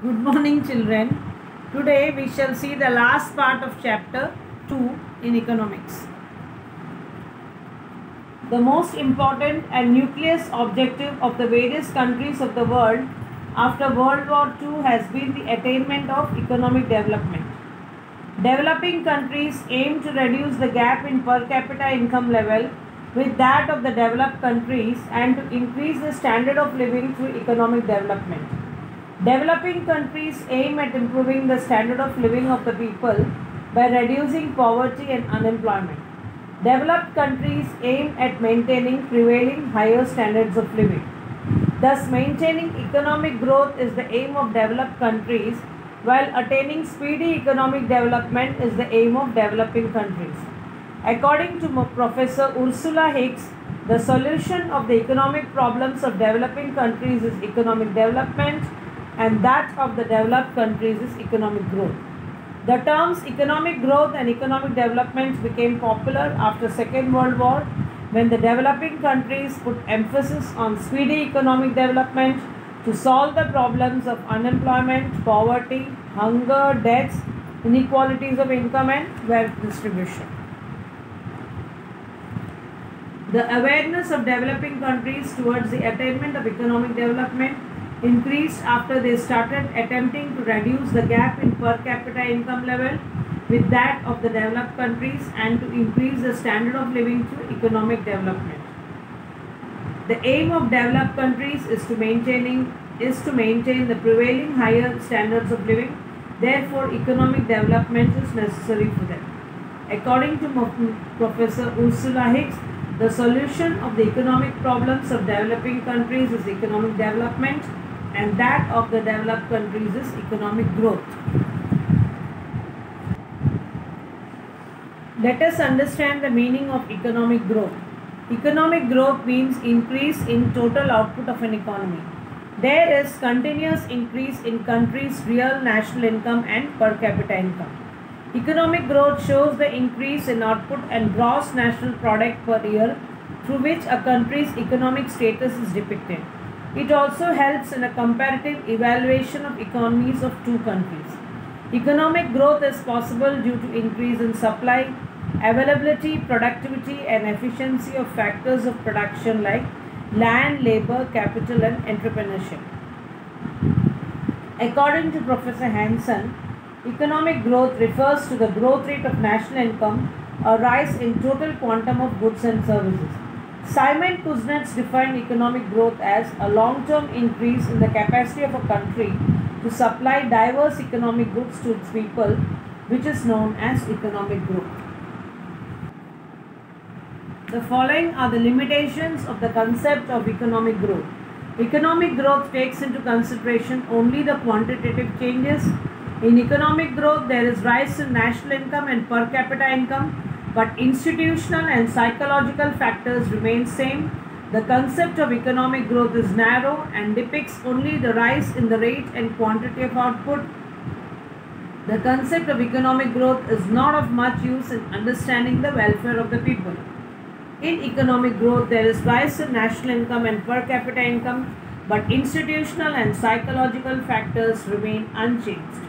Good morning, children. Today we shall see the last part of chapter 2 in economics. The most important and nucleus objective of the various countries of the world after World War II has been the attainment of economic development. Developing countries aim to reduce the gap in per capita income level with that of the developed countries and to increase the standard of living through economic development. Developing countries aim at improving the standard of living of the people by reducing poverty and unemployment. Developed countries aim at maintaining prevailing higher standards of living. Thus, maintaining economic growth is the aim of developed countries, while attaining speedy economic development is the aim of developing countries. According to Professor Ursula Hicks, the solution of the economic problems of developing countries is economic development, and that of the developed countries is economic growth. The terms economic growth and economic development became popular after Second World War, when the developing countries put emphasis on speedy economic development to solve the problems of unemployment, poverty, hunger, debts, inequalities of income and wealth distribution. The awareness of developing countries towards the attainment of economic development increased after they started attempting to reduce the gap in per capita income level with that of the developed countries and to increase the standard of living through economic development. The aim of developed countries is to maintain the prevailing higher standards of living. Therefore, economic development is necessary for them. According to Professor Ursula Hicks, the solution of the economic problems of developing countries is economic development, and that of the developed countries is economic growth. Let us understand the meaning of economic growth. Economic growth means increase in total output of an economy. There is continuous increase in countries' real national income and per capita income. Economic growth shows the increase in output and gross national product per year through which a country's economic status is depicted. It also helps in a comparative evaluation of economies of two countries. Economic growth is possible due to increase in supply, availability, productivity and efficiency of factors of production like land, labor, capital and entrepreneurship. According to Professor Hansen, economic growth refers to the growth rate of national income, a rise in total quantum of goods and services. Simon Kuznets defined economic growth as a long-term increase in the capacity of a country to supply diverse economic goods to its people, which is known as economic growth. The following are the limitations of the concept of economic growth. Economic growth takes into consideration only the quantitative changes. In economic growth, there is rise in national income and per capita income, but institutional and psychological factors remain same. The concept of economic growth is narrow and depicts only the rise in the rate and quantity of output. The concept of economic growth is not of much use in understanding the welfare of the people. In economic growth, there is rise in national income and per capita income, but institutional and psychological factors remain unchanged.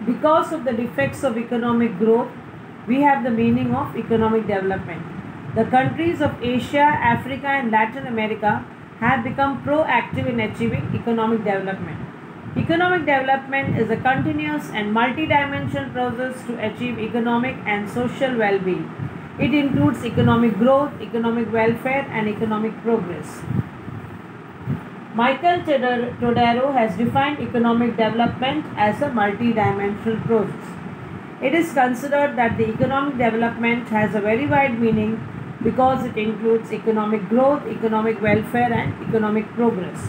Because of the defects of economic growth, we have the meaning of economic development. The countries of Asia, Africa and Latin America have become proactive in achieving economic development. Economic development is a continuous and multidimensional process to achieve economic and social well-being. It includes economic growth, economic welfare and economic progress. Michael Todaro has defined economic development as a multidimensional process. It is considered that the economic development has a very wide meaning because it includes economic growth, economic welfare and economic progress.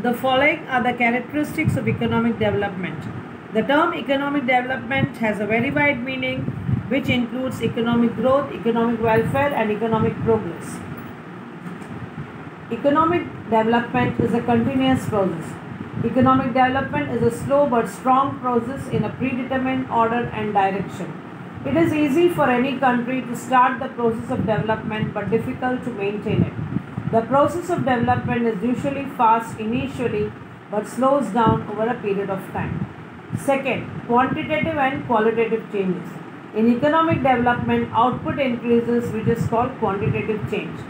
The following are the characteristics of economic development. The term economic development has a very wide meaning which includes economic growth, economic welfare and economic progress. Economic development is a continuous process. Economic development is a slow but strong process in a predetermined order and direction. It is easy for any country to start the process of development but difficult to maintain it. The process of development is usually fast initially but slows down over a period of time. Second, quantitative and qualitative changes. In economic development, output increases, which is called quantitative change.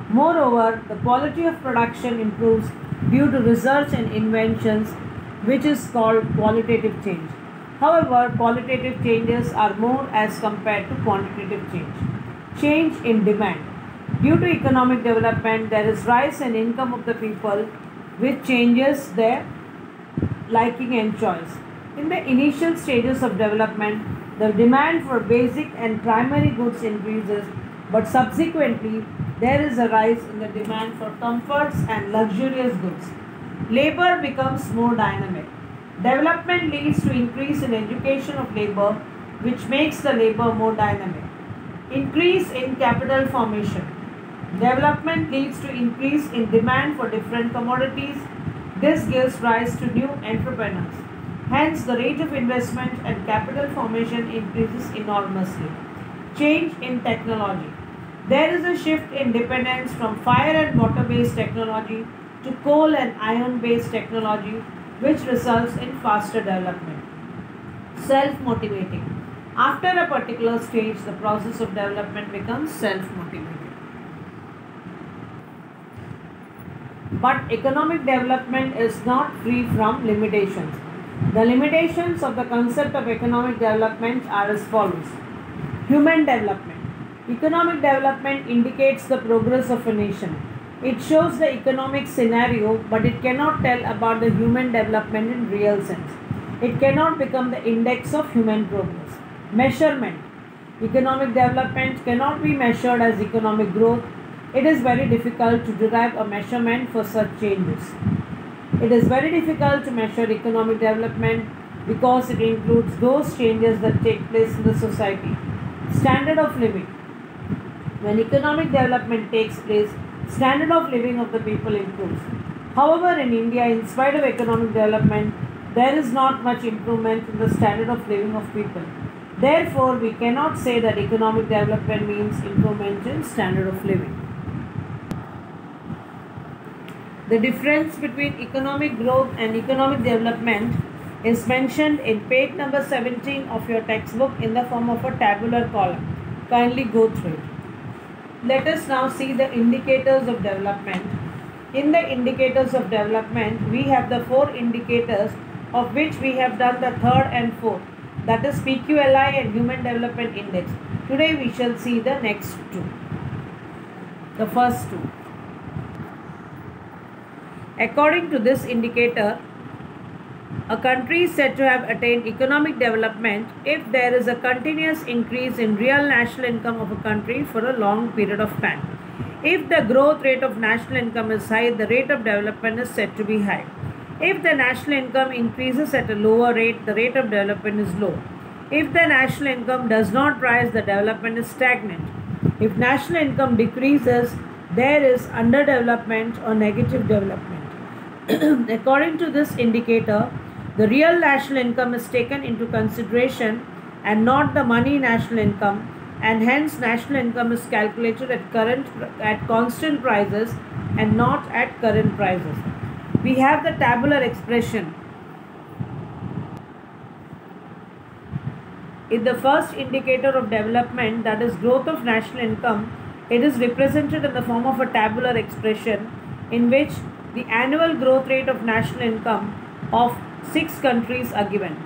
Moreover, the quality of production improves due to research and inventions, which is called qualitative change. However, qualitative changes are more as compared to quantitative change. Change in demand. Due to economic development, there is rise in income of the people, which changes their liking and choice. In the initial stages of development, the demand for basic and primary goods increases, but subsequently there is a rise in the demand for comforts and luxurious goods. Labor becomes more dynamic. Development leads to increase in education of labor, which makes the labor more dynamic. Increase in capital formation. Development leads to increase in demand for different commodities. This gives rise to new entrepreneurs. Hence, the rate of investment and capital formation increases enormously. Change in technology. There is a shift in dependence from fire and water-based technology to coal and iron-based technology, which results in faster development. Self-motivating. After a particular stage, the process of development becomes self-motivating. But economic development is not free from limitations. The limitations of the concept of economic development are as follows. Human development. Economic development indicates the progress of a nation. It shows the economic scenario, but it cannot tell about the human development in real sense. It cannot become the index of human progress. Measurement. Economic development cannot be measured as economic growth. It is very difficult to derive a measurement for such changes. It is very difficult to measure economic development because it includes those changes that take place in the society. Standard of living. When economic development takes place, standard of living of the people improves. However, in India, in spite of economic development, there is not much improvement in the standard of living of people. Therefore, we cannot say that economic development means improvement in standard of living. The difference between economic growth and economic development is mentioned in page number 17 of your textbook in the form of a tabular column. Kindly go through it. Let us now see the indicators of development. In the indicators of development, we have the 4 indicators, of which we have done the third and fourth, that is PQLI and Human Development Index. Today we shall see the next 2. The first 2. According to this indicator, a country is said to have attained economic development if there is a continuous increase in real national income of a country for a long period of time. If the growth rate of national income is high, the rate of development is said to be high. If the national income increases at a lower rate, the rate of development is low. If the national income does not rise, the development is stagnant. If national income decreases, there is underdevelopment or negative development. According to this indicator, the real national income is taken into consideration and not the money national income, and hence national income is calculated at constant prices and not at current prices. We have the tabular expression. In the first indicator of development, that is growth of national income, it is represented in the form of a tabular expression in which the annual growth rate of national income of 6 countries are given.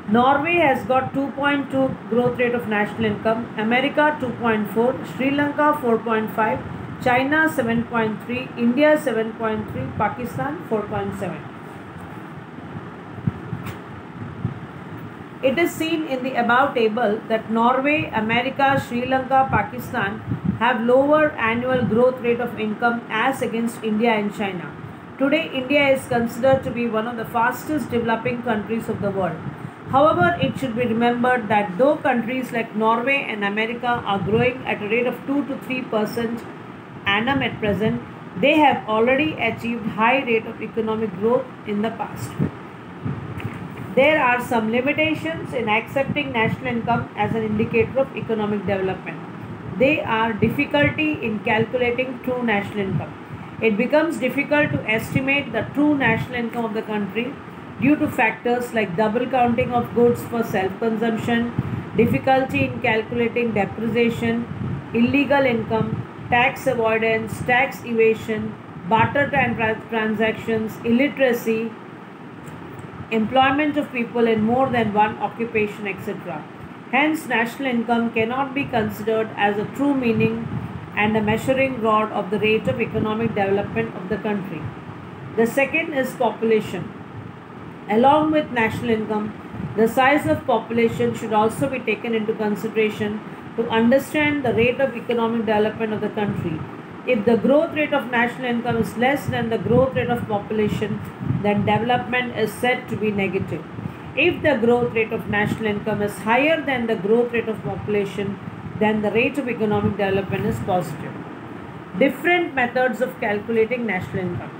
Norway has got 2.2 growth rate of national income, America 2.4, Sri Lanka 4.5, China 7.3, India 7.3, Pakistan 4.7. It is seen in the above table that Norway, America, Sri Lanka, Pakistan have lower annual growth rate of income as against India and China. Today, India is considered to be one of the fastest developing countries of the world. However, it should be remembered that though countries like Norway and America are growing at a rate of 2 to 3% annum at present, They have already achieved high rate of economic growth in the past. There are some limitations in accepting national income as an indicator of economic development. They are difficulty in calculating true national income. It becomes difficult to estimate the true national income of the country due to factors like double counting of goods for self-consumption, difficulty in calculating depreciation, illegal income, tax avoidance, tax evasion, barter transactions, illiteracy, employment of people in more than one occupation, etc. Hence, national income cannot be considered as a true meaning and a measuring rod of the rate of economic development of the country. The second is population. Along with national income, the size of population should also be taken into consideration to understand the rate of economic development of the country. If the growth rate of national income is less than the growth rate of population, then development is said to be negative. If the growth rate of national income is higher than the growth rate of population, then the rate of economic development is positive. Different methods of calculating national income.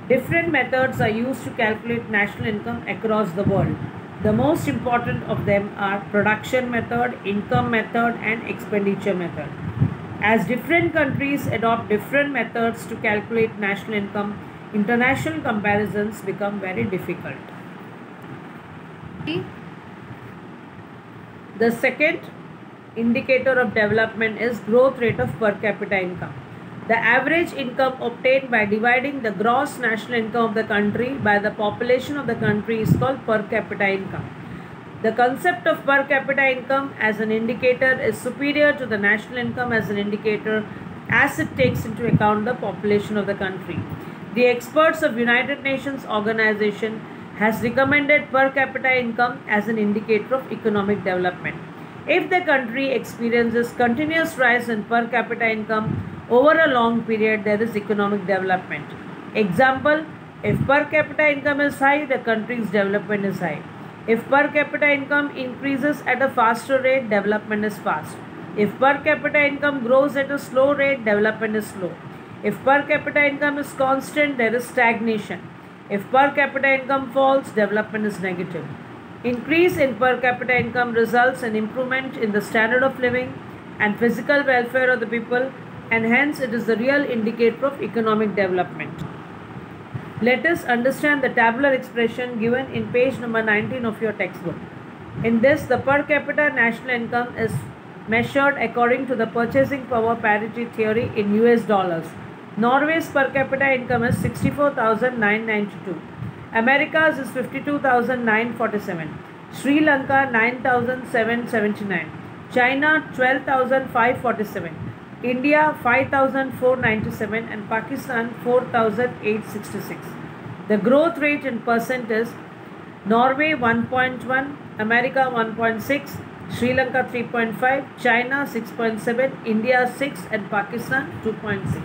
Different methods are used to calculate national income across the world. The most important of them are production method, income method, and expenditure method. As different countries adopt different methods to calculate national income, international comparisons become very difficult. The second indicator of development is growth rate of per capita income. The average income obtained by dividing the gross national income of the country by the population of the country is called per capita income. The concept of per capita income as an indicator is superior to the national income as an indicator as it takes into account the population of the country. The experts of United Nations Organization has recommended per capita income as an indicator of economic development. If the country experiences continuous rise in per capita income over a long period, there is economic development. Example, if per capita income is high, the country's development is high. If per capita income increases at a faster rate, development is fast. If per capita income grows at a slow rate, development is slow. If per capita income is constant, there is stagnation. If per capita income falls, development is negative. Increase in per capita income results in improvement in the standard of living and physical welfare of the people, and hence it is the real indicator of economic development. Let us understand the tabular expression given in page number 19 of your textbook. In this, the per capita national income is measured according to the purchasing power parity theory in US dollars. Norway's per capita income is 64,992. America's is 52,947. Sri Lanka 9,779. China 12,547. India 5,497 and Pakistan 4,866. The growth rate in percent is Norway 1.1, America 1.6, Sri Lanka 3.5, China 6.7, India 6 and Pakistan 2.6.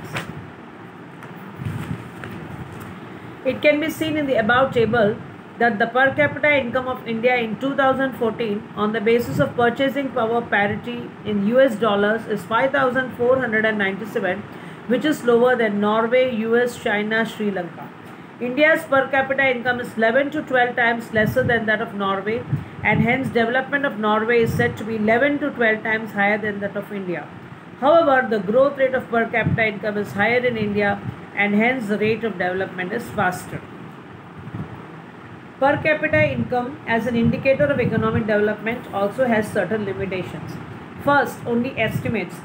It can be seen in the above table that the per capita income of India in 2014 on the basis of purchasing power parity in US dollars is 5,497, which is lower than Norway, US, China, Sri Lanka. India's per capita income is 11 to 12 times lesser than that of Norway, and hence development of Norway is said to be 11 to 12 times higher than that of India. However, the growth rate of per capita income is higher in India, and hence the rate of development is faster. Per capita income as an indicator of economic development also has certain limitations. First, only estimates.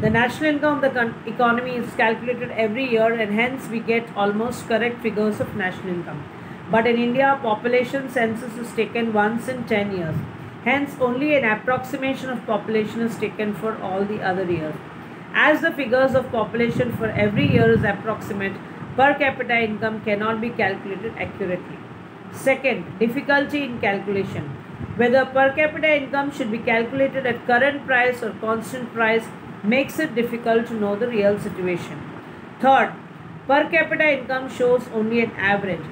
The national income of the economy is calculated every year, and hence we get almost correct figures of national income. But in India, population census is taken once in 10 years. Hence, only an approximation of population is taken for all the other years. As the figures of population for every year is approximate, per capita income cannot be calculated accurately. Second, difficulty in calculation. Whether per capita income should be calculated at current price or constant price makes it difficult to know the real situation. Third, per capita income shows only an average.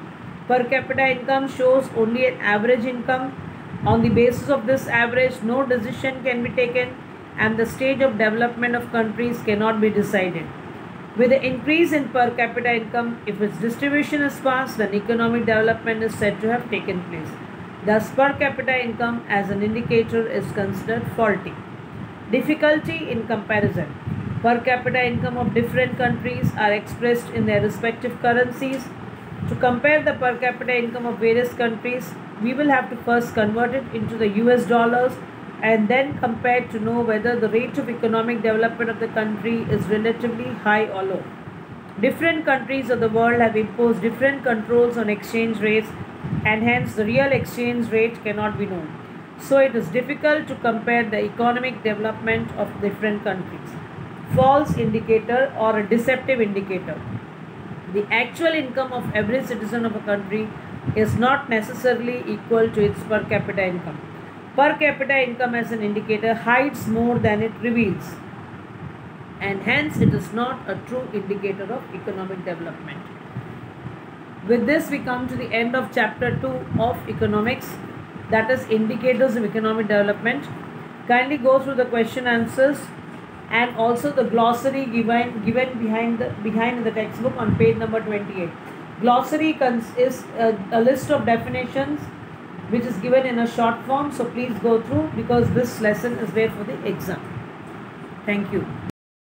Per capita income shows only an average income. On the basis of this average, no decision can be taken and the stage of development of countries cannot be decided. With the increase in per capita income, if its distribution is fast, then economic development is said to have taken place. Thus, per capita income as an indicator is considered faulty. Difficulty in comparison. Per capita income of different countries are expressed in their respective currencies. To compare the per capita income of various countries, we will have to first convert it into the US dollars and then compare to know whether the rate of economic development of the country is relatively high or low. Different countries of the world have imposed different controls on exchange rates, and hence the real exchange rate cannot be known. So it is difficult to compare the economic development of different countries. False indicator or a deceptive indicator. The actual income of every citizen of a country is not necessarily equal to its per capita income. Per capita income as an indicator hides more than it reveals, and hence it is not a true indicator of economic development. With this, we come to the end of chapter 2 of economics, that is indicators of economic development. Kindly go through the question answers and also the glossary given behind the textbook on page number 28. Glossary is a list of definitions which is given in a short form, so please go through because this lesson is there for the exam. Thank you.